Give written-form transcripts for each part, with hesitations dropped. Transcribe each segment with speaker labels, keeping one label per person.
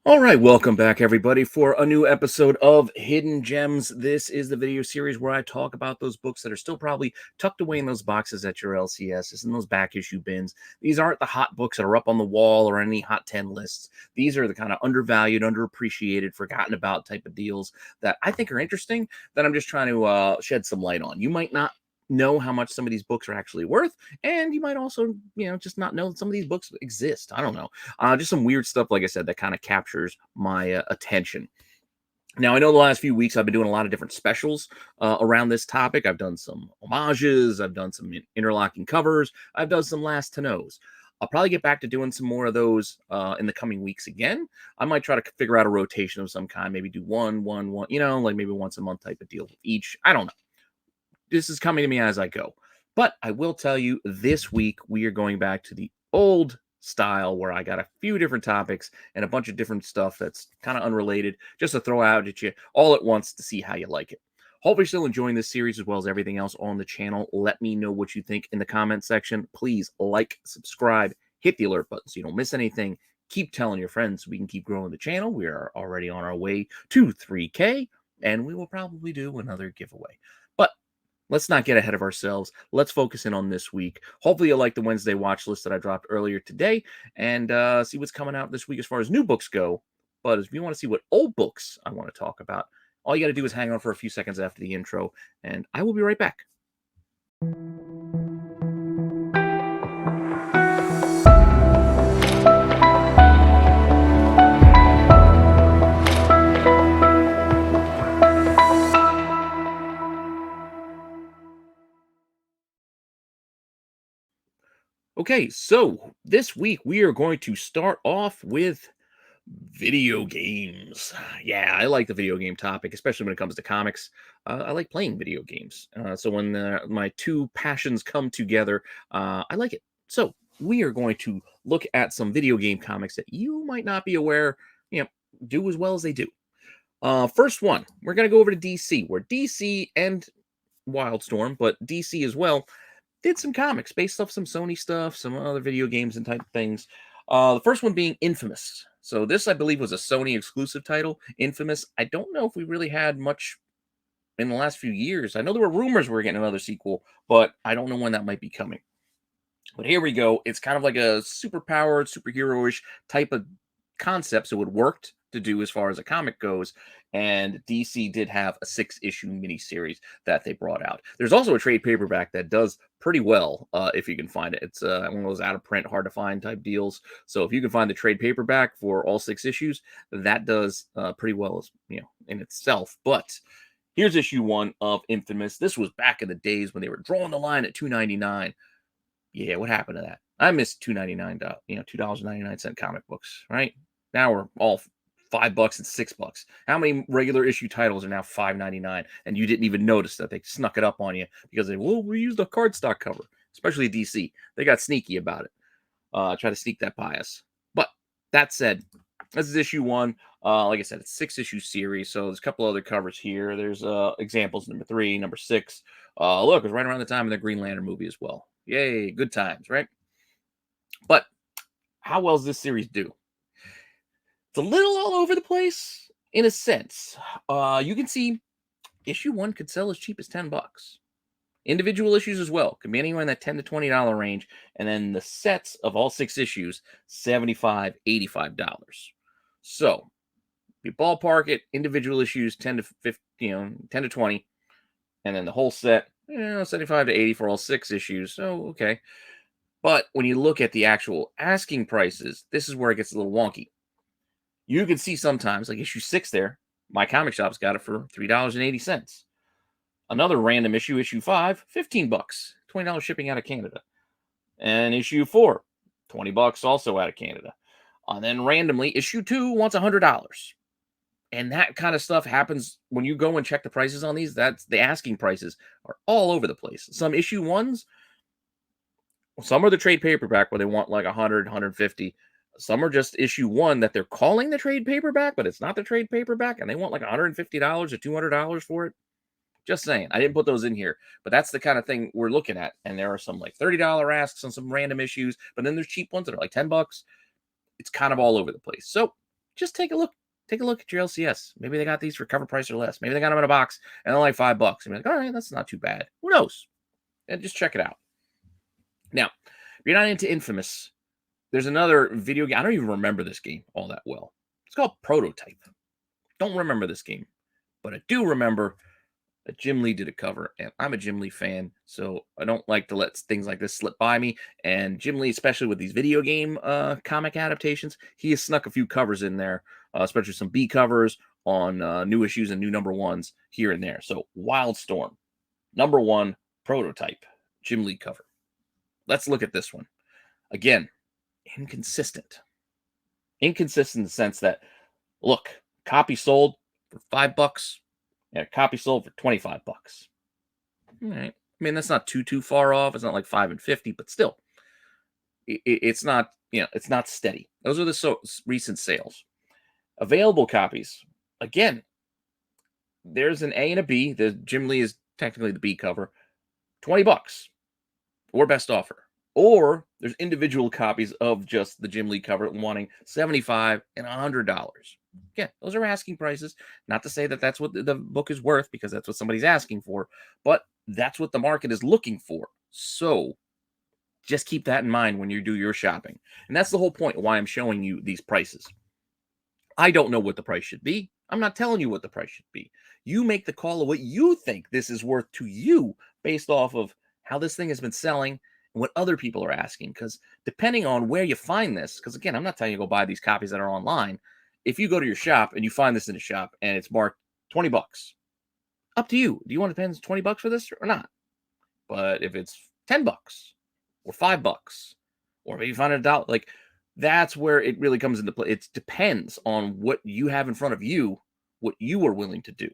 Speaker 1: All right, welcome back, everybody, for a new episode of Hidden Gems. This is the video series where I talk about those books that are still probably tucked away in those boxes at your LCSs and those back issue bins. These aren't the hot books that are up on the wall or any hot 10 lists. These are the kind of undervalued, underappreciated, forgotten about type of deals that I think are interesting that I'm just trying to shed some light on. You might not know how much some of these books are actually worth, and you might also, just not know that some of these books exist. I don't know. Just some weird stuff, like I said, that kind of captures my attention. Now, I know the last few weeks I've been doing a lot of different specials around this topic. I've done some homages, I've done some interlocking covers, I've done some last to knows. I'll probably get back to doing some more of those in the coming weeks again. I might try to figure out a rotation of some kind, maybe do one, like maybe once a month type of deal each. I don't know. This is coming to me as I go. But I will tell you, this week we are going back to the old style where I got a few different topics and a bunch of different stuff that's kind of unrelated just to throw out at you all at once to see how you like it. Hope you're still enjoying this series as well as everything else on the channel. Let me know what you think in the comment section. Please like, subscribe, hit the alert button so you don't miss anything. Keep telling your friends so we can keep growing the channel. We are already on our way to 3K, and we will probably do another giveaway. But let's not get ahead of ourselves. Let's focus in on this week. Hopefully you'll like the Wednesday watch list that I dropped earlier today and see what's coming out this week as far as new books go. But if you want to see what old books I want to talk about, all you got to do is hang on for a few seconds after the intro, and I will be right back. Okay, so this week we are going to start off with video games. Yeah, I like the video game topic, especially when it comes to comics. I like playing video games. So when my two passions come together, I like it. So we are going to look at some video game comics that you might not be aware, do as well as they do. First one, we're going to go over to DC, where DC and Wildstorm, but DC as well, did some comics based off some Sony stuff, some other video games and type of things. The first one being Infamous. So this, I believe, was a Sony exclusive title. Infamous. I don't know if we really had much in the last few years. I know there were rumors we were getting another sequel, but I don't know when that might be coming. But here we go. It's kind of like a super-powered, superhero-ish type of concept. So it worked to do as far as a comic goes. And DC did have a 6-issue miniseries that they brought out. There's also a trade paperback that does pretty well if you can find it. It's one of those out of print, hard to find type deals. So if you can find the trade paperback for all 6 issues, that does pretty well, in itself. But here's issue 1 of Infamous. This was back in the days when they were drawing the line at $2.99. Yeah, what happened to that? I miss $2.99, $2.99 comic books, right? Now we're all $5 and $6. How many regular issue titles are now $5.99 and you didn't even notice that they snuck it up on you because we used a cardstock cover, especially DC. They got sneaky about it. Try to sneak that by us. But that said, this is issue 1. Like I said, it's 6-issue series, so there's a couple other covers here. There's examples, number 3, number 6. Look, it was right around the time of the Green Lantern movie as well. Yay, good times, right? But how well does this series do? It's a little all over the place in a sense. You can see issue 1 could sell as cheap as $10. Individual issues as well can be anywhere in that $10 to $20 range, and then the sets of all 6 issues, $75, $85. So you ballpark it, individual issues 10 to 50, 10 to 20, and then the whole set, 75 to 80 for all 6 issues. So okay. But when you look at the actual asking prices, this is where it gets a little wonky. You can see sometimes, like issue 6 there, my comic shop's got it for $3.80. Another random issue, issue 5, $15, $20 shipping out of Canada. And issue 4, $20 also out of Canada. And then randomly, issue 2 wants $100. And that kind of stuff happens when you go and check the prices on these. That's the asking prices are all over the place. Some issue 1s, some are the trade paperback where they want like 100, 150. Some are just issue 1 that they're calling the trade paperback, but it's not the trade paperback, and they want like $150 or $200 for it. Just saying. I didn't put those in here, but that's the kind of thing we're looking at. And there are some like $30 asks on some random issues, but then there's cheap ones that are like $10. It's kind of all over the place. So just take a look. Take a look at your LCS. Maybe they got these for cover price or less. Maybe they got them in a box and they're like $5. And you're like, all right, that's not too bad. Who knows? And just check it out. Now, if you're not into Infamous, there's another video game. I don't even remember this game all that well. It's called Prototype. Don't remember this game, but I do remember that Jim Lee did a cover, and I'm a Jim Lee fan, so I don't like to let things like this slip by me. And Jim Lee, especially with these video game comic adaptations, he has snuck a few covers in there, especially some B covers on new issues and new number ones here and there. So Wildstorm, number 1, Prototype, Jim Lee cover. Let's look at this one. Again, inconsistent. Inconsistent in the sense that, look, copy sold for $5. Yeah, copy sold for $25. All right. I mean, that's not too far off. It's not like 5 and 50, but still, it's not, it's not steady. Those are the recent sales. Available copies. Again, there's an A and a B. The Jim Lee is technically the B cover. $20 or best offer. Or there's individual copies of just the Jim Lee cover wanting $75 and $100. Again, those are asking prices. Not to say that that's what the book is worth, because that's what somebody's asking for, but that's what the market is looking for. So just keep that in mind when you do your shopping. And that's the whole point of why I'm showing you these prices. I don't know what the price should be. I'm not telling you what the price should be. You make the call of what you think this is worth to you based off of how this thing has been selling and what other people are asking. Because depending on where you find this, because again, I'm not telling you to go buy these copies that are online. If you go to your shop and you find this in a shop and it's marked $20, up to you. Do you want to spend $20 for this or not? But if it's $10 or $5, or maybe you find $1, like, that's where it really comes into play. It depends on what you have in front of you, what you are willing to do.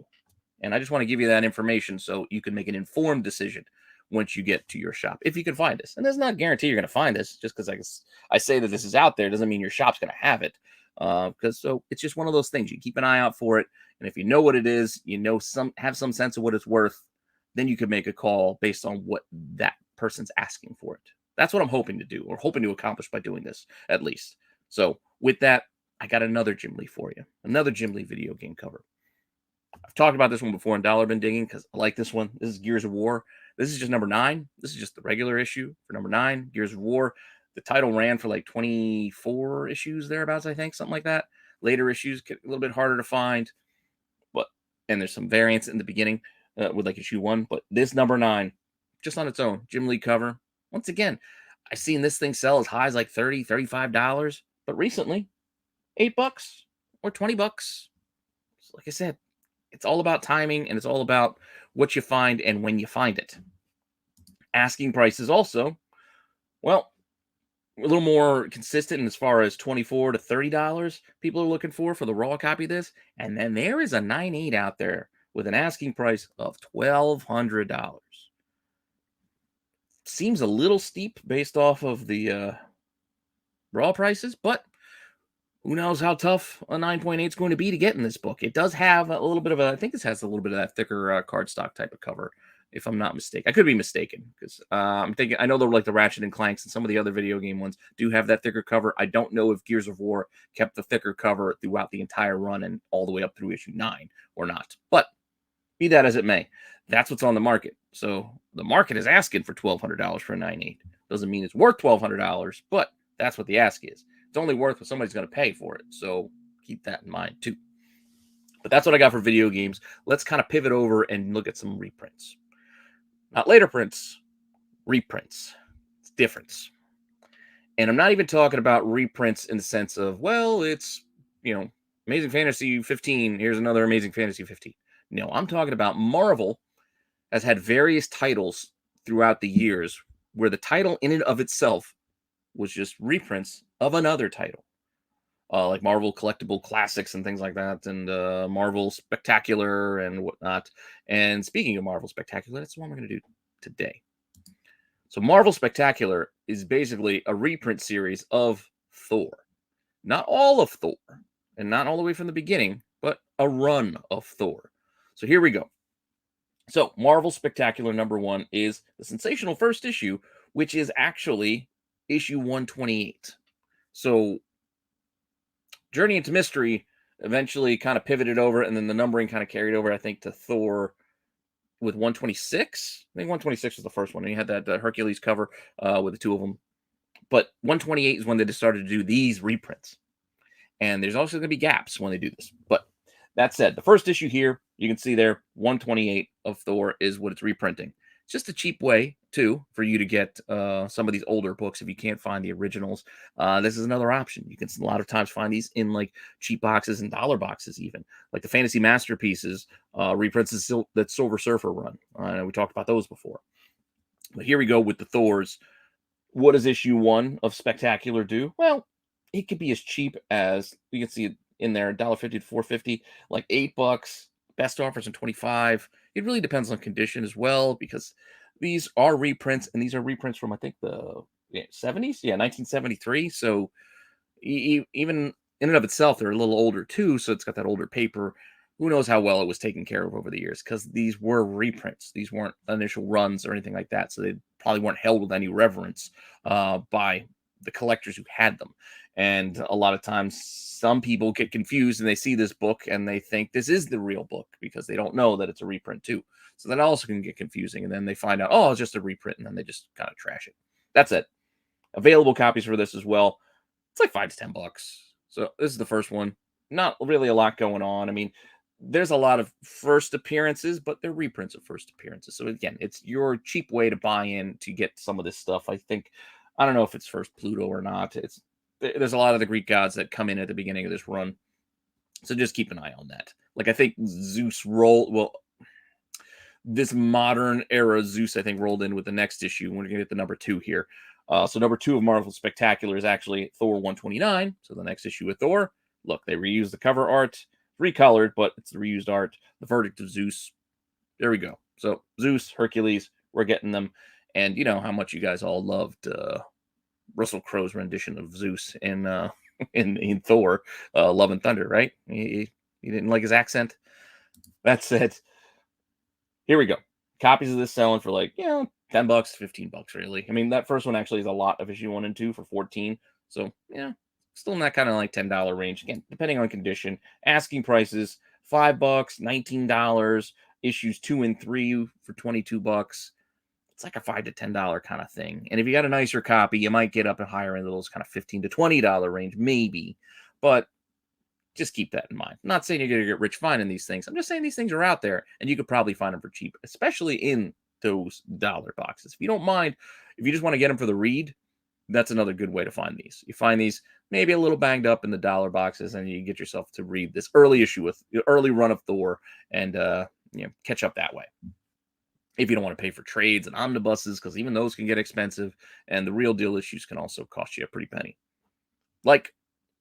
Speaker 1: And I just want to give you that information so you can make an informed decision once you get to your shop, if you can find this. And there's not a guarantee you're going to find this. Just because I say that this is out there doesn't mean your shop's going to have it. So it's just one of those things. You keep an eye out for it, and if you know what it is, have some sense of what it's worth, then you can make a call based on what that person's asking for it. That's what I'm hoping to do, or hoping to accomplish by doing this, at least. So with that, I got another Jim Lee for you, another Jim Lee video game cover. I've talked about this one before in Dollar Bin Digging because I like this one. This is Gears of War. This is just number 9. This is just the regular issue for number 9, Gears of War. The title ran for like 24 issues thereabouts, I think, something like that. Later issues get a little bit harder to find, and there's some variants in the beginning with like issue 1. But this number 9, just on its own, Jim Lee cover. Once again, I've seen this thing sell as high as like $30, $35, but recently, $8 or $20. So like I said, it's all about timing, and it's all about what you find and when you find it. Asking prices also, well, a little more consistent as far as $24 to $30 people are looking for the raw copy of this. And then there is a 9.8 out there with an asking price of $1,200. Seems a little steep based off of the raw prices, but who knows how tough a 9.8 is going to be to get in this book. It does have a little bit of I think this has a little bit of that thicker cardstock type of cover, if I'm not mistaken. I could be mistaken, because I'm thinking, I know they're like the Ratchet and Clanks and some of the other video game ones do have that thicker cover. I don't know if Gears of War kept the thicker cover throughout the entire run and all the way up through issue 9 or not. But be that as it may, that's what's on the market. So the market is asking for $1,200 for a 9.8. Doesn't mean it's worth $1,200, but that's what the ask is. It's only worth what somebody's going to pay for it. So keep that in mind too. But that's what I got for video games. Let's kind of pivot over and look at some reprints. Not later prints, reprints. It's difference. And I'm not even talking about reprints in the sense of, well, it's, Amazing Fantasy 15. Here's another Amazing Fantasy 15. No, I'm talking about Marvel has had various titles throughout the years where the title in and of itself was just reprints of another title. Like Marvel Collectible Classics and things like that, and Marvel Spectacular and whatnot. And speaking of Marvel Spectacular, that's the one we're going to do today. So Marvel Spectacular is basically a reprint series of Thor. Not all of Thor, and not all the way from the beginning, but a run of Thor. So here we go. So Marvel Spectacular number 1 is the sensational first issue, which is actually issue 128. So Journey into Mystery eventually kind of pivoted over, and then the numbering kind of carried over, I think, to Thor with 126. I think 126 was the first one, and you had that Hercules cover with the two of them. But 128 is when they just started to do these reprints. And there's also going to be gaps when they do this. But that said, the first issue here, you can see there, 128 of Thor is what it's reprinting. It's just a cheap way, too, for you to get some of these older books if you can't find the originals. This is another option. You can a lot of times find these in like cheap boxes and dollar boxes even. Like the Fantasy Masterpieces reprints that Silver Surfer run. We talked about those before. But here we go with the Thors. What does issue 1 of Spectacular do? Well, it could be as cheap as, you can see it in there, $1.50 to $4.50, like $8. Best offers in 25. It really depends on condition as well, because these are reprints, and these are reprints from, I think, the 70s. Yeah, 1973. So even in and of itself, they're a little older too. So it's got that older paper. Who knows how well it was taken care of over the years, because these were reprints. These weren't initial runs or anything like that. So they probably weren't held with any reverence by the collectors who had them. And a lot of times some people get confused and they see this book and they think this is the real book because they don't know that it's a reprint too. So that also can get confusing. And then they find out, oh, it's just a reprint. And then they just kind of trash it. That's it. Available copies for this as well. It's like $5 to $10. So this is the first one. Not really a lot going on. I mean, there's a lot of first appearances, but they're reprints of first appearances. So again, it's your cheap way to buy in to get some of this stuff. I think, I don't know if it's first Pluto or not. There's a lot of the Greek gods that come in at the beginning of this run. So just keep an eye on that. Like, I think Zeus this modern era Zeus, I think, rolled in with the next issue. We're going to get the number 2 here. So number 2 of Marvel Spectacular is actually Thor 129. So the next issue with Thor. Look, they reused the cover art, recolored, but it's the reused art. The Verdict of Zeus. There we go. So Zeus, Hercules, we're getting them. And you know how much you guys all loved Russell Crowe's rendition of Zeus in Thor, Love and Thunder, right? You didn't like his accent? That's it. Here we go. Copies of this selling for like, $10, $15, really. I mean, that first one actually is a lot of issue 1 and 2 for 14. So, still in that kind of like $10 range. Again, depending on condition. Asking prices, $5, $19. Issues 2 and 3 for $22. It's like a $5 to $10 kind of thing. And if you got a nicer copy, you might get up and higher in those kind of $15 to $20 range, maybe. But just keep that in mind. I'm not saying you're going to get rich finding these things. I'm just saying these things are out there, and you could probably find them for cheap, especially in those dollar boxes. If you don't mind, if you just want to get them for the read, that's another good way to find these. You find these maybe a little banged up in the dollar boxes, and you get yourself to read this early issue with the early run of Thor, and catch up that way. If you don't want to pay for trades and omnibuses, because even those can get expensive, and the real deal issues can also cost you a pretty penny. Like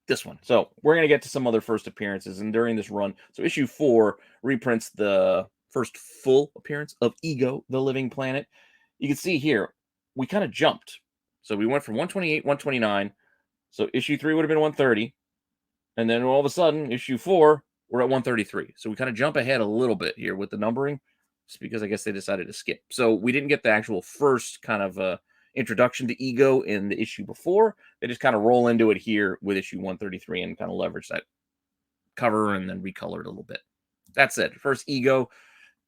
Speaker 1: this one. So we're going to get to some other first appearances, and during this run, so issue 4 reprints the first full appearance of Ego, the Living Planet. You can see here, we kind of jumped. So we went from 128, 129. So issue 3 would have been 130. And then all of a sudden, issue 4, we're at 133. So we kind of jump ahead a little bit here with the numbering, just because I guess they decided to skip. So we didn't get the actual first kind of introduction to Ego in the issue before. They just kind of roll into it here with issue 133 and kind of leverage that cover and then recolor it a little bit. That's it. First Ego.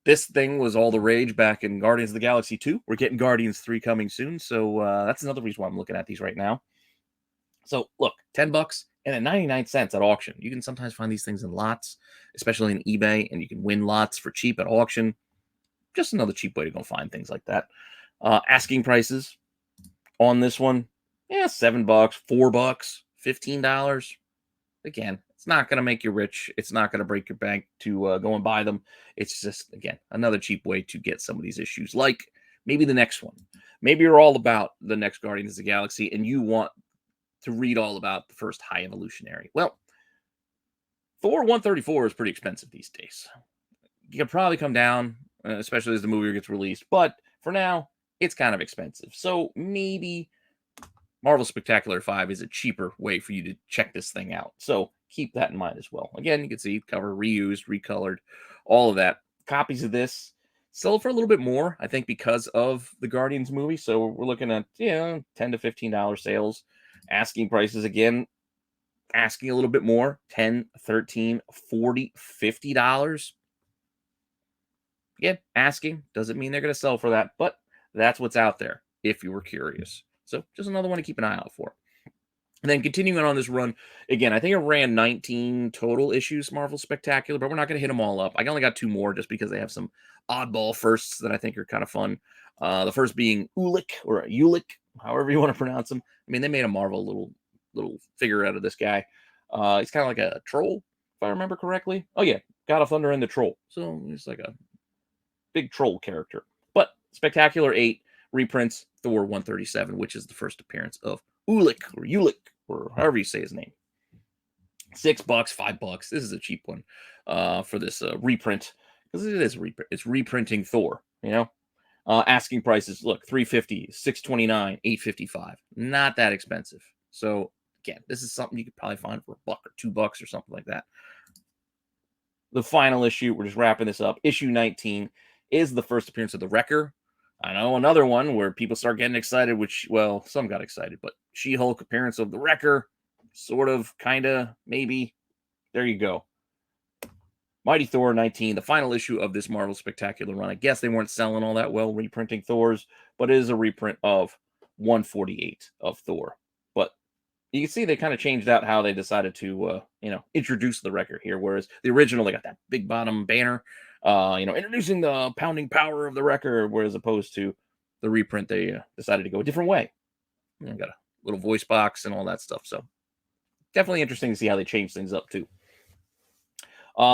Speaker 1: This thing was all the rage back in Guardians of the Galaxy 2. We're getting Guardians 3 coming soon. So that's another reason why I'm looking at these right now. So look, $10 and then 99 cents at auction. You can sometimes find these things in lots, especially in eBay, and you can win lots for cheap at auction. Just another cheap way to go find things like that. Asking prices on this one, $7, $4, $15. Again, it's not going to make you rich. It's not going to break your bank to go and buy them. It's just, again, another cheap way to get some of these issues, like maybe the next one. Maybe you're all about the next Guardians of the Galaxy and you want to read all about the first High Evolutionary. Well, Thor 134 is pretty expensive these days. You can probably come down, especially as the movie gets released. But for now, it's kind of expensive. So maybe Marvel Spectacular 5 is a cheaper way for you to check this thing out. So keep that in mind as well. Again, you can see cover reused, recolored, all of that. Copies of this sell for a little bit more, I think, because of the Guardians movie. So we're looking at, $10 to $15 sales. Asking prices, again, asking a little bit more, 10, 13, 40, $50. Yeah, asking doesn't mean they're going to sell for that, but that's what's out there if you were curious. So just another one to keep an eye out for. And then continuing on this run, again, I think I ran 19 total issues, Marvel Spectacular, but we're not going to hit them all up. I only got 2 more just because they have some oddball firsts that I think are kind of fun. The first being Ulik, or Ulik, however you want to pronounce him. I mean, they made a Marvel little figure out of this guy. He's kind of like a troll, if I remember correctly. Oh, yeah, God of Thunder and the Troll. So he's like a big troll character. But Spectacular 8 reprints Thor 137, which is the first appearance of Ulik, or however you say his name. $6, $5. This is a cheap one for this reprint, because it is a reprint. It's reprinting Thor, you know. Asking prices, look, $350, $629, $855. Not that expensive. So again, this is something you could probably find for $1 or $2 or something like that. The final issue, we're just wrapping this up. Issue 19 is the first appearance of the Wrecker. I know another one where people start getting excited, which, well, some got excited, but She-Hulk appearance of the Wrecker, sort of, kind of, maybe. There you go. Mighty Thor 19, the final issue of this Marvel Spectacular run. I guess they weren't selling all that well, reprinting Thor's, but it is a reprint of 148 of Thor. But you can see they kind of changed out how they decided to, introduce the Wrecker here, whereas the original, they got that big bottom banner, introducing the pounding power of the Wrecker, whereas opposed to the reprint, they decided to go a different way. Got a little voice box and all that stuff. So definitely interesting to see how they change things up too.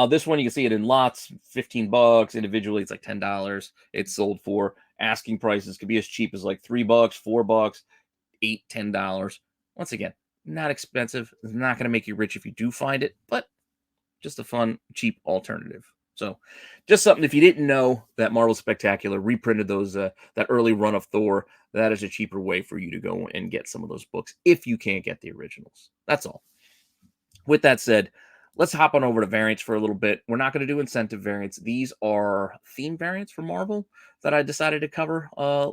Speaker 1: This one, you can see it in lots, $15. Individually, it's like $10. It's sold for. Asking prices could be as cheap as like $3, $4, $8, $10. Once again, not expensive. It's not going to make you rich if you do find it, but just a fun, cheap alternative. So just something, if you didn't know that Marvel Spectacular reprinted those that early run of Thor, that is a cheaper way for you to go and get some of those books if you can't get the originals. That's all. With that said, let's hop on over to variants for a little bit. We're not going to do incentive variants. These are theme variants for Marvel that I decided to cover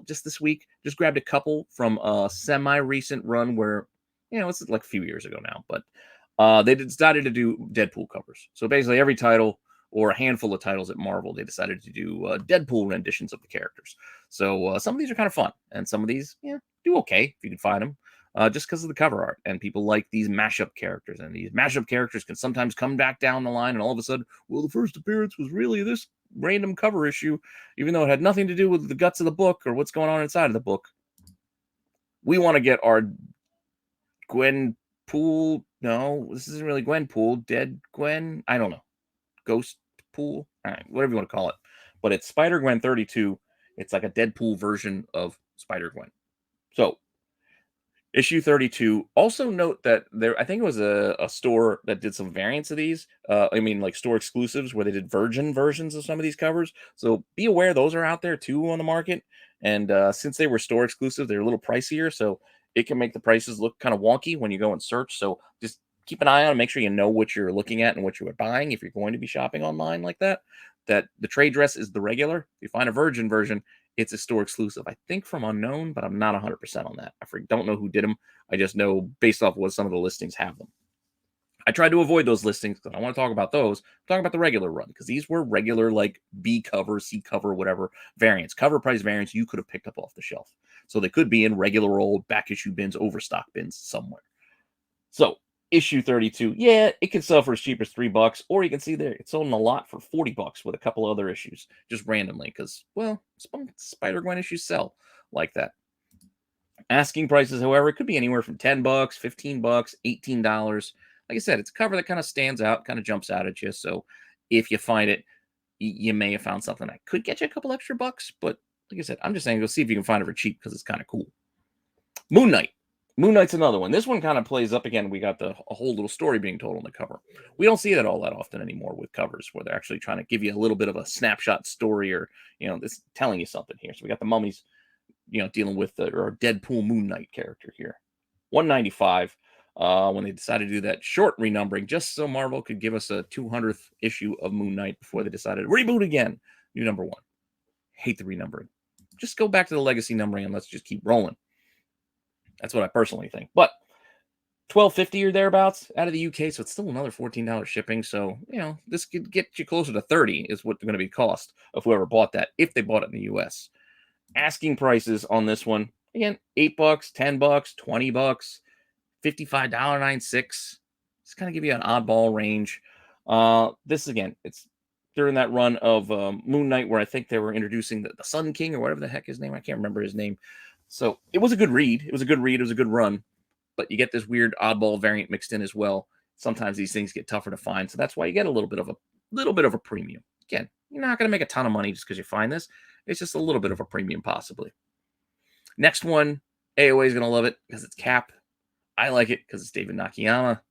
Speaker 1: just this week. Just grabbed a couple from a semi-recent run where, it's like a few years ago now, but they decided to do Deadpool covers. So basically every title or a handful of titles at Marvel, they decided to do Deadpool renditions of the characters. So some of these are kind of fun, and some of these, do okay if you can find them. Just because of the cover art, and people like these mashup characters, and these mashup characters can sometimes come back down the line, and all of a sudden, well, the first appearance was really this random cover issue, even though it had nothing to do with the guts of the book or what's going on inside of the book. We want to get our Gwenpool. No, this isn't really Gwenpool. Dead Gwen. I don't know. Ghost Pool. All right, whatever you want to call it. But it's Spider-Gwen 32. It's like a Deadpool version of Spider-Gwen. So issue 32. Also note that I think it was a store that did some variants of these. Like store exclusives where they did virgin versions of some of these covers. So be aware those are out there too on the market. And since they were store exclusive, they're a little pricier. So it can make the prices look kind of wonky when you go and search. So just keep an eye on and make sure you know what you're looking at and what you are buying if you're going to be shopping online like that. That the trade dress is the regular. If you find a virgin version, it's a store exclusive, I think from Unknown, but I'm not 100% on that. I don't know who did them. I just know based off what some of the listings have them. I tried to avoid those listings because I don't want to talk about those. I'm talking about the regular run because these were regular, like B cover, C cover, whatever variants, cover price variants you could have picked up off the shelf. So they could be in regular old back issue bins, overstock bins somewhere. So issue 32, yeah, it can sell for as cheap as $3, or you can see there it's sold in a lot for $40 with a couple other issues, just randomly, because, well, Spider-Gwen issues sell like that. Asking prices, however, it could be anywhere from $10, $15, $18. Like I said, it's a cover that kind of stands out, kind of jumps out at you. So if you find it, you may have found something that could get you a couple extra bucks. But like I said, I'm just saying, go see if you can find it for cheap because it's kind of cool. Moon Knight. Moon Knight's another one. This one kind of plays up again. We got a whole little story being told on the cover. We don't see that all that often anymore with covers where they're actually trying to give you a little bit of a snapshot story or, this telling you something here. So we got the mummies, dealing with or Deadpool Moon Knight character here. 195 when they decided to do that short renumbering just so Marvel could give us a 200th issue of Moon Knight before they decided to reboot again. New number 1. Hate the renumbering. Just go back to the legacy numbering and let's just keep rolling. That's what I personally think. But 12.50 or thereabouts out of the UK, so it's still another $14 shipping. So this could get you closer to 30 is what going to be cost of whoever bought that if they bought it in the US. Asking prices on this one again: $8, $10, $20, $55.96. Just kind of give you an oddball range. This again, it's during that run of Moon Knight where I think they were introducing the Sun King or whatever the heck his name. I can't remember his name. So it was a good read. It was a good read. It was a good run. But you get this weird oddball variant mixed in as well. Sometimes these things get tougher to find, so that's why you get a little bit of a premium. Again, you're not going to make a ton of money just because you find this. It's just a little bit of a premium, possibly. Next one, AOA is going to love it because it's Cap. I like it because it's David Nakayama.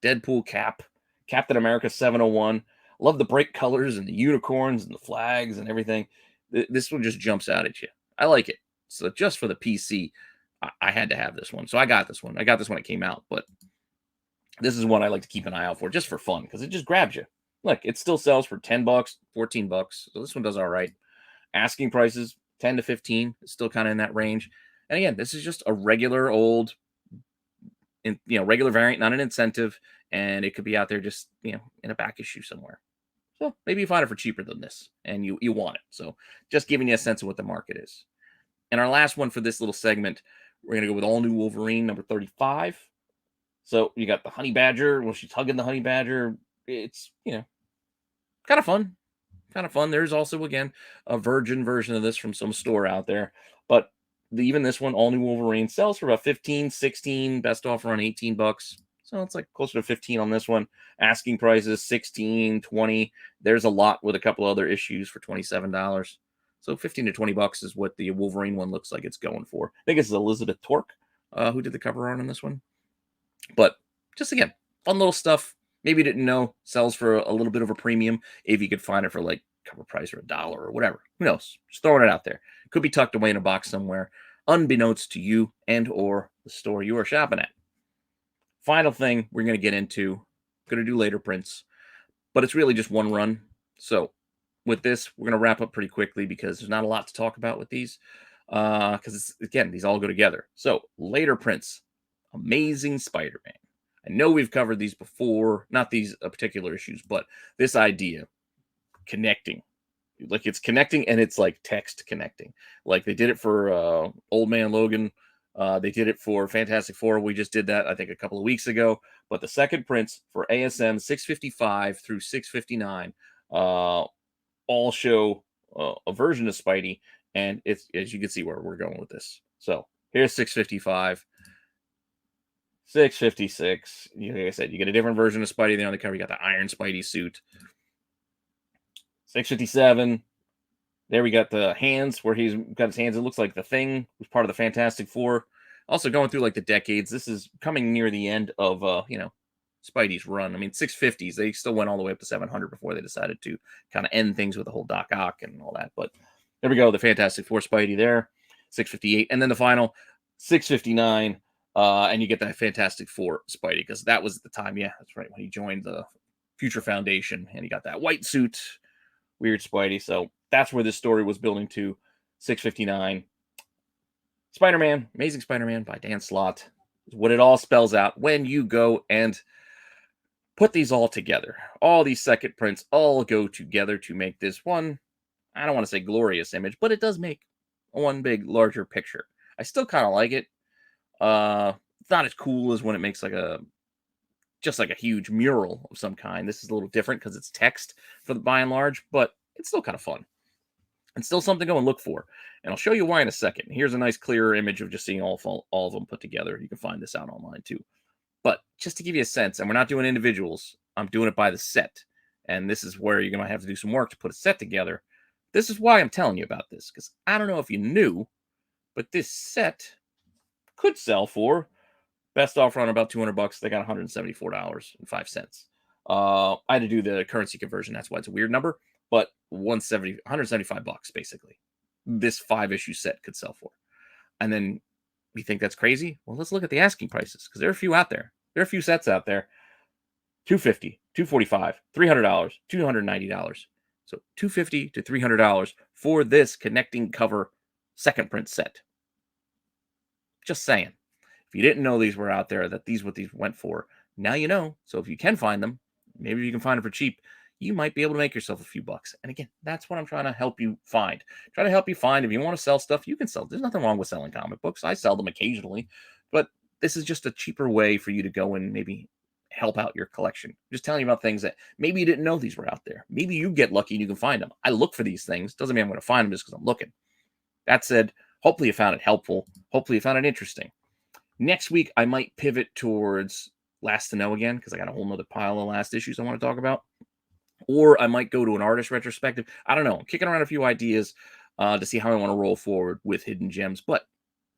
Speaker 1: Deadpool Cap. Captain America 701. Love the bright colors and the unicorns and the flags and everything. This one just jumps out at you. I like it. So just for the PC, I had to have this one. So I got this one. I got this when it came out, but this is one I like to keep an eye out for just for fun because it just grabs you. Look, it still sells for $10, $14. So this one does all right. Asking prices 10 to 15. It's still kind of in that range. And again, this is just a regular old, regular variant, not an incentive, and it could be out there just in a back issue somewhere. So maybe you find it for cheaper than this, and you want it. So just giving you a sense of what the market is. And our last one for this little segment, we're going to go with all new Wolverine number 35. So you got the Honey Badger. Well, she's hugging the Honey Badger. It's, kind of fun. Kind of fun. There's also, again, a virgin version of this from some store out there. But even this one, all new Wolverine, sells for about 15, 16, best offer on $18. So it's like closer to 15 on this one. Asking prices 16, 20. There's a lot with a couple other issues for $27. So 15 to $20 is what the Wolverine one looks like it's going for. I think it's Elizabeth Torque who did the cover art on this one. But just again, fun little stuff. Maybe you didn't know sells for a little bit of a premium if you could find it for like cover price or $1 or whatever. Who knows? Just throwing it out there. Could be tucked away in a box somewhere, unbeknownst to you and or the store you are shopping at. Final thing we're going to get into, going to do later prints, but it's really just one run. So with this, we're going to wrap up pretty quickly because there's not a lot to talk about with these. Because again, these all go together. So later prints, Amazing Spider-Man. I know we've covered these before, not these particular issues, but this idea, connecting. Like it's connecting and it's like text connecting. Like they did it for Old Man Logan. They did it for Fantastic Four. We just did that, I think, a couple of weeks ago. But the second prints for ASM 655 through 659 all show a version of Spidey. And it's, as you can see, where we're going with this. So here's 655. 656. Like I said, you get a different version of Spidey there on the cover. You got the Iron Spidey suit. 657. There we got the hands where he's got his hands. It looks like the Thing was part of the Fantastic Four. Also going through like the decades. This is coming near the end of Spidey's run. I mean, 650s. They still went all the way up to 700 before they decided to kind of end things with the whole Doc Ock and all that. But there we go. The Fantastic Four Spidey there. 658. And then the final 659. And you get that Fantastic Four Spidey because that was at the time. Yeah, that's right. When he joined the Future Foundation and he got that white suit. Weird Spidey. So that's where this story was building to. 659. Spider-Man, Amazing Spider-Man by Dan Slott is what it all spells out when you go and put these all together. All these second prints all go together to make this one, I don't want to say glorious image, but it does make one big, larger picture. I still kind of like it. It's not as cool as when it makes just like a huge mural of some kind. This is a little different because it's text by and large, but it's still kind of fun. And still something to go and look for. And I'll show you why in a second. Here's a nice clearer image of just seeing all of them put together. You can find this out online too. But just to give you a sense, and we're not doing individuals, I'm doing it by the set. And this is where you're going to have to do some work to put a set together. This is why I'm telling you about this, because I don't know if you knew, but this set could sell for best offer on about $200. They got $174.05. I had to do the currency conversion. That's why it's a weird number, but $175 basically. This 5-issue set could sell for. And then you think that's crazy? Well, let's look at the asking prices because there are a few out there. There are a few sets out there. $250, $245, $300, $290. So $250 to $300 for this connecting cover second print set. Just saying. If you didn't know these were out there, that these what these went for, now you know. So if you can find them, maybe you can find them for cheap. You might be able to make yourself a few bucks. And again, that's what I'm trying to help you find. Try to help you find. If you want to sell stuff, you can sell. There's nothing wrong with selling comic books. I sell them occasionally, but this is just a cheaper way for you to go and maybe help out your collection. Just telling you about things that maybe you didn't know these were out there. Maybe you get lucky and you can find them. I look for these things. Doesn't mean I'm going to find them just because I'm looking. That said, hopefully you found it helpful. Hopefully you found it interesting. Next week, I might pivot towards Last to Know again because I got a whole nother pile of last issues I want to talk about. Or I might go to an artist retrospective. I don't know. I'm kicking around a few ideas to see how I want to roll forward with Hidden Gems. But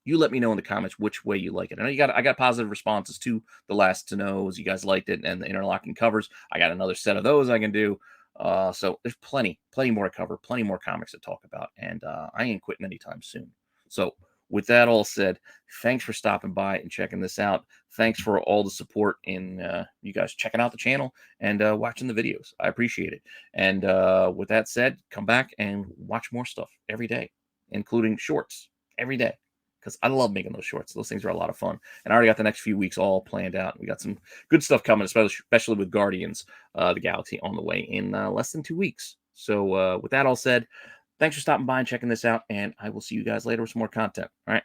Speaker 1: you let me know in the comments which way you like it. I know I got positive responses to the Last to Knows. You guys liked it, and the interlocking covers. I got another set of those I can do. So there's plenty more to cover, plenty more comics to talk about, and I ain't quitting anytime soon. So with that all said, thanks for stopping by and checking this out. Thanks for all the support in you guys checking out the channel and watching the videos. I appreciate it. And with that said, come back and watch more stuff every day, including shorts every day, because I love making those shorts. Those things are a lot of fun. And I already got the next few weeks all planned out. We got some good stuff coming, especially with Guardians the Galaxy on the way in less than 2 weeks. So with that all said, thanks for stopping by and checking this out, and I will see you guys later with some more content. All right.